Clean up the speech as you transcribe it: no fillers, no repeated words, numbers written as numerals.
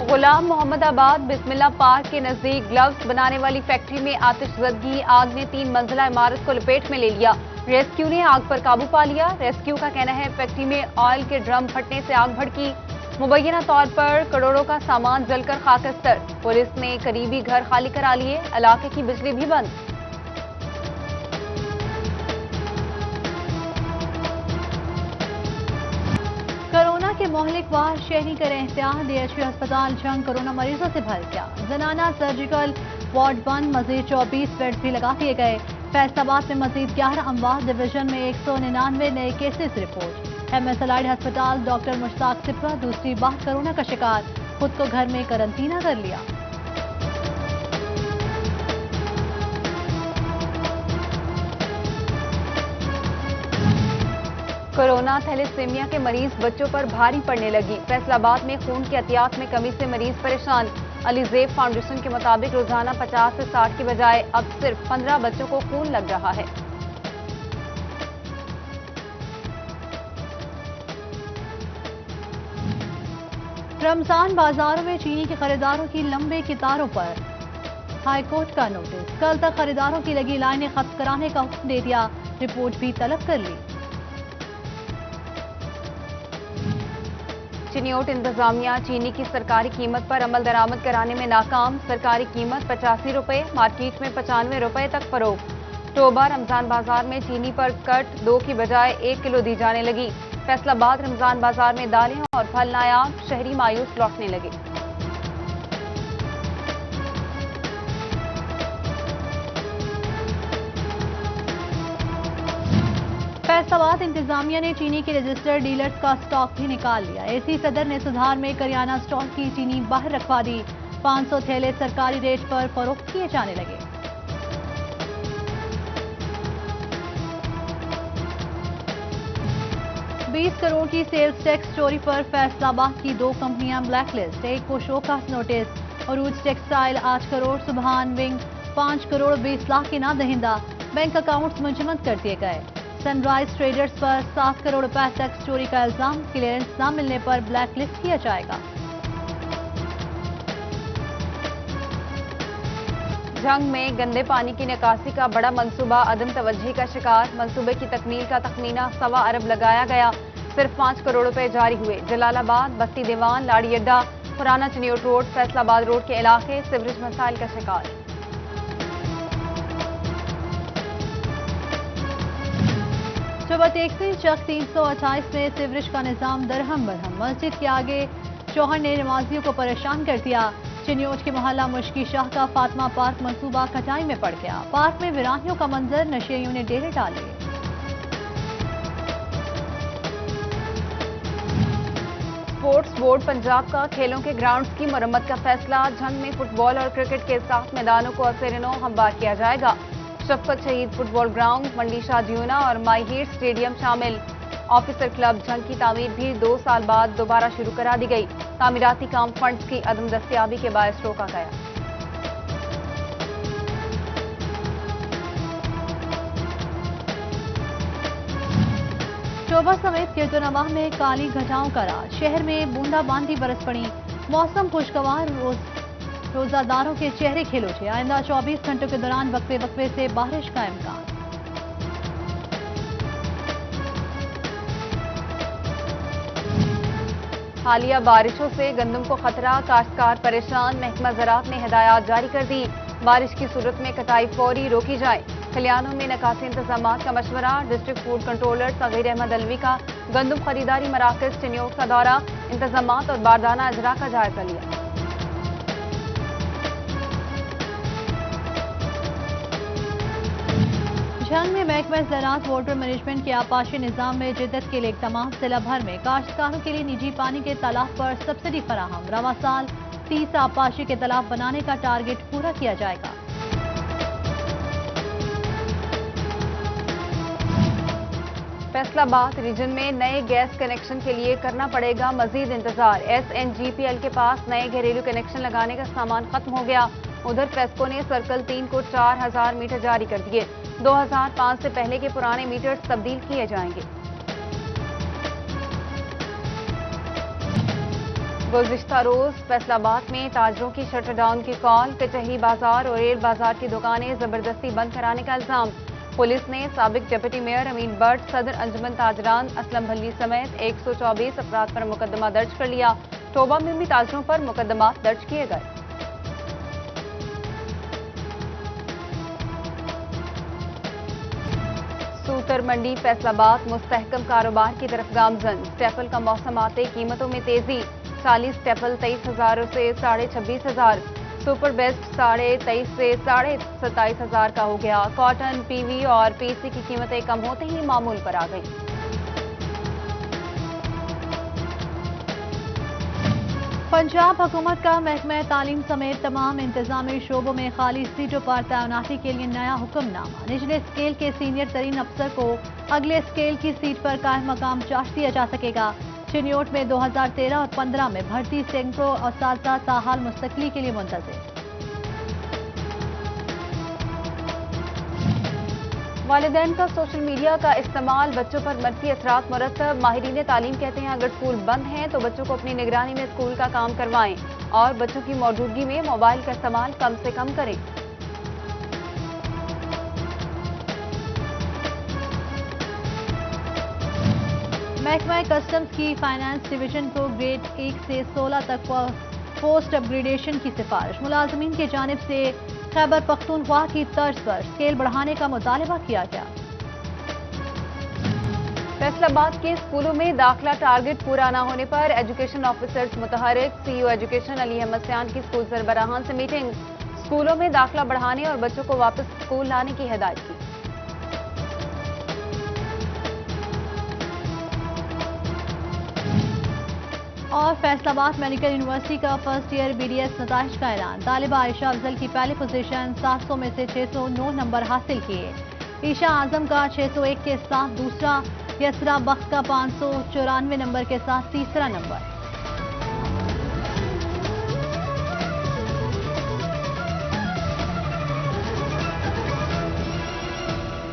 غلام محمد آباد بسم اللہ پارک کے نزدیک گلوز بنانے والی فیکٹری میں آتش زدگی، آگ نے 3 منزلہ عمارت کو لپیٹ میں لے لیا۔ ریسکیو نے آگ پر قابو پا لیا۔ ریسکیو کا کہنا ہے فیکٹری میں آئل کے ڈرم پھٹنے سے آگ بھڑکی۔ مبینہ طور پر کروڑوں کا سامان جل کر خاکستر۔ پولیس نے قریبی گھر خالی کرا لیے، علاقے کی بجلی بھی بند۔ کورونا کے مہلک وار شہری کریں احتیاط، DHP ہسپتال جنگ کورونا مریضوں سے بھر گیا۔ زنانہ سرجیکل وارڈ بند، مزید 24 بیڈز بھی لگا دیے گئے۔ فیصل آباد میں مزید 11 اموات، ڈویژن میں 199 نئے کیسز رپورٹ۔ MS الائڈ ہسپتال ڈاکٹر مشتاق سپرہ دوسری بار کورونا کا شکار، خود کو گھر میں قرنطینہ کر لیا۔ کورونا تھیلیسیمیا کے مریض بچوں پر بھاری پڑنے لگی۔ فیصل آباد میں خون کی عطیات میں کمی سے مریض پریشان۔ علی زیب فاؤنڈیشن کے مطابق روزانہ 50 سے 60 کی بجائے اب صرف 15 بچوں کو خون لگ رہا ہے۔ رمضان بازاروں میں چینی کے خریداروں کی لمبے قطاروں پر ہائی کورٹ کا نوٹس۔ کل تک خریداروں کی لگی لائنیں ختم کرانے کا حکم دے دیا، رپورٹ بھی طلب کر لی۔ چنیوٹ انتظامیہ چینی کی سرکاری قیمت پر عمل درآمد کرانے میں ناکام۔ سرکاری قیمت 85 روپے، مارکیٹ میں 95 روپے تک فروخت۔ توبہ رمضان بازار میں چینی پر کٹ 2 کی بجائے 1 کلو دی جانے لگی۔ فیصل آباد رمضان بازار میں دالیں اور پھل نایاب، شہری مایوس لوٹنے لگے۔ فیصل آباد انتظامیہ نے چینی کے رجسٹرڈ ڈیلرز کا سٹاک بھی نکال لیا۔ AC صدر نے سدھار میں کریانہ سٹور کی چینی باہر رکھوا دی۔ 500 تھیلے سرکاری ریٹ پر فروخت کیے جانے لگے۔ $20 کروڑ کی سیلز ٹیکس چوری پر فیصل آباد کی 2 کمپنیاں بلیک لسٹ، ایک کو شوکاس نوٹس۔ عروج ٹیکسٹائل 8 کروڑ، سبحان ونگ 5 کروڑ 20 لاکھ کے نہ دہندہ، بینک اکاؤنٹس منجمد کر دیے گئے۔ سن رائز ٹریڈرز پر 7 کروڑ روپے ٹیکس چوری کا الزام، کلیئرنس نہ ملنے پر بلیک لسٹ کیا جائے گا۔ جنگ میں گندے پانی کی نکاسی کا بڑا منصوبہ عدم توجہی کا شکار۔ منصوبے کی تکمیل کا تخمینہ 1.25 ارب لگایا گیا، صرف 5 کروڑ روپے جاری ہوئے۔ جلال آباد، بستی دیوان، لاڑی اڈا، پرانا چنیوٹ روڈ، فیصل آباد روڈ کے علاقے سیوریج مسائل کا شکار۔ چوبہ ٹیکسی چک 328 میں سیوریج کا نظام درہم برہم، مسجد کے آگے چوہر نے نمازیوں کو پریشان کر دیا۔ چنیوٹ کے محلہ مشکی شاہ کا فاطمہ پارک منصوبہ کٹائی میں پڑ گیا، پارک میں ویرانیوں کا منظر، نشیئیوں نے ڈیرے ڈالے۔ اسپورٹس بورڈ پنجاب کا کھیلوں کے گراؤنڈز کی مرمت کا فیصلہ، جنگ میں فٹ بال اور کرکٹ کے ساتھ میدانوں کو اثر نو ہموار کیا جائے گا۔ شفقت شہید فٹ بال گراؤنڈ، منڈی شاہ جیونا اور مائی ہیٹ اسٹیڈیم شامل۔ آفیسر کلب جنگ کی تعمیر بھی 2 سال بعد دوبارہ شروع کرا دی گئی۔ تعمیراتی کام فنڈز کی عدم دستیابی کے باعث روکا گیا۔ چوبہ سمیت گرد و نواح میں کالی گھٹاؤں کا راج، شہر میں بوندا باندی برس پڑی، موسم خوشگوار، روزہ داروں کے چہرے کھل اٹھے۔ آئندہ 24 گھنٹوں کے دوران وقفے وقفے سے بارش کا امکان۔ حالیہ بارشوں سے گندم کو خطرہ، کاشتکار پریشان، محکمہ زراعت نے ہدایات جاری کر دی، بارش کی صورت میں کٹائی فوری روکی جائے۔ کھلیانوں میں نکاسی انتظامات کا مشورہ، ڈسٹرکٹ فوڈ کنٹرولر صغیر احمد علوی کا گندم خریداری مراکز چنیوٹ کا دورہ، انتظامات اور باردانہ اجراء کا جائزہ لیا۔ جنگ میں محکمہ زراعت واٹر مینجمنٹ کے آبپاشی نظام میں جدت کے لیے اقدامات، ضلع بھر میں کاشتکاروں کے لیے نجی پانی کے تالاب پر سبسڈی فراہم، رواں سال 30 آبپاشی کے تالاب بنانے کا ٹارگٹ پورا کیا جائے گا۔ فیصل آباد ریجن میں نئے گیس کنیکشن کے لیے کرنا پڑے گا مزید انتظار۔ SNGPL کے پاس نئے گھریلو کنیکشن لگانے کا سامان ختم ہو گیا۔ ادھر فیسکو نے سرکل 3 کو 4000 میٹر جاری کر دیے۔ 2005 سے پہلے کے پرانے میٹرز تبدیل کیے جائیں گے۔ گزشتہ روز فیصل آباد میں تاجروں کی شٹر ڈاؤن کی کال، کچہری بازار اور ریل بازار کی دکانیں زبردستی بند کرانے کا الزام۔ پولیس نے سابق ڈپٹی میئر امین بٹ، صدر انجمن تاجران اسلم بھلی سمیت 124 افراد پر مقدمہ درج کر لیا۔ ٹوبہ میں بھی تاجروں پر مقدمات درج کیے گئے۔ سوتر منڈی فیصل آباد مستحکم کاروبار کی طرف گامزن۔ اسٹیپل کا موسم آتے قیمتوں میں تیزی، 40 اسٹیپل 23,000 سے 26,500، سپر بیسٹ 23,500 سے 27,500 کا ہو گیا۔ کاٹن، پی وی اور پی سی کی قیمتیں کم ہوتے ہی معمول پر آ گئیں۔ پنجاب حکومت کا محکمہ تعلیم سمیت تمام انتظامی شعبوں میں خالی سیٹوں پر تعیناتی کے لیے نیا حکم نامہ۔ نچلے اسکیل کے سینئر ترین افسر کو اگلے اسکیل کی سیٹ پر قائم مقام چارج دیا جا سکے گا۔ چنیوٹ میں 2013 اور 15 میں بھرتی سینکڑوں اساتذہ تاحال مستقلی کے لیے منتظر۔ والدین کا سوشل میڈیا کا استعمال، بچوں پر منفی اثرات مرتب۔ ماہرین تعلیم کہتے ہیں اگر اسکول بند ہیں تو بچوں کو اپنی نگرانی میں اسکول کا کام کروائیں اور بچوں کی موجودگی میں موبائل کا استعمال کم سے کم کریں۔ محکمہ کسٹمز کی فائنانس ڈویژن کو گریڈ 1 سے 16 تک پوسٹ اپ گریڈیشن کی سفارش۔ ملازمین کی جانب سے خیبر پختونخوا کی طرز پر اسکیل بڑھانے کا مطالبہ کیا گیا۔ فیصل آباد کے اسکولوں میں داخلہ ٹارگٹ پورا نہ ہونے پر ایجوکیشن آفیسرز متحرک۔ سی او ایجوکیشن علی احمد سیان کی اسکول سربراہان سے میٹنگ، اسکولوں میں داخلہ بڑھانے اور بچوں کو واپس اسکول لانے کی ہدایت کی۔ اور فیصل آباد میڈیکل یونیورسٹی کا first year B D S نتائج کا اعلان۔ طالبہ عائشہ افضل کی پہلی پوزیشن، 700 میں سے 609 نمبر حاصل کیے۔ عائشہ اعظم کا 601 کے ساتھ دوسرا، یسرا بخت کا 594 نمبر کے ساتھ تیسرا نمبر۔